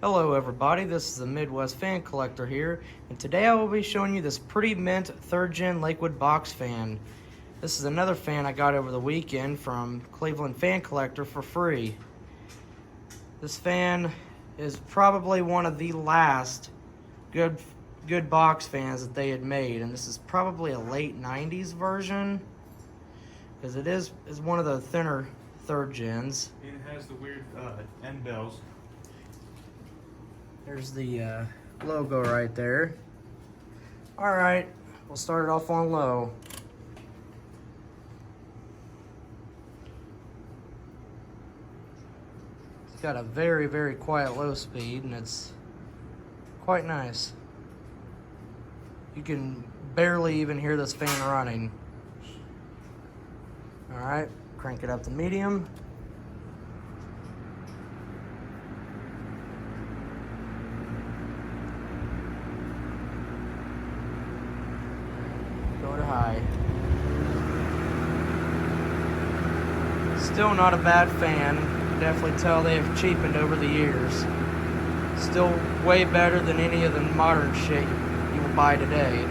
Hello everybody, this is the Midwest Fan Collector here, and today I will be showing you this pretty mint 3rd Gen Lakewood box fan. This is another fan I got over the weekend from Cleveland Fan Collector for free. This fan is probably one of the last good box fans that they had made, and this is probably a late 90s version, because it is one of the thinner 3rd Gens. It has the weird end bells. There's the logo right there. Alright, we'll start it off on low. It's got a very, very quiet low speed, and it's quite nice. You can barely even hear this fan running. Alright, crank it up to medium. Go to high. Still not a bad fan. Definitely tell they have cheapened over the years. Still way better than any of the modern shit you will buy today.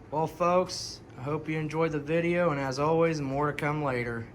Well, folks, I hope you enjoyed the video, and as always, more to come later.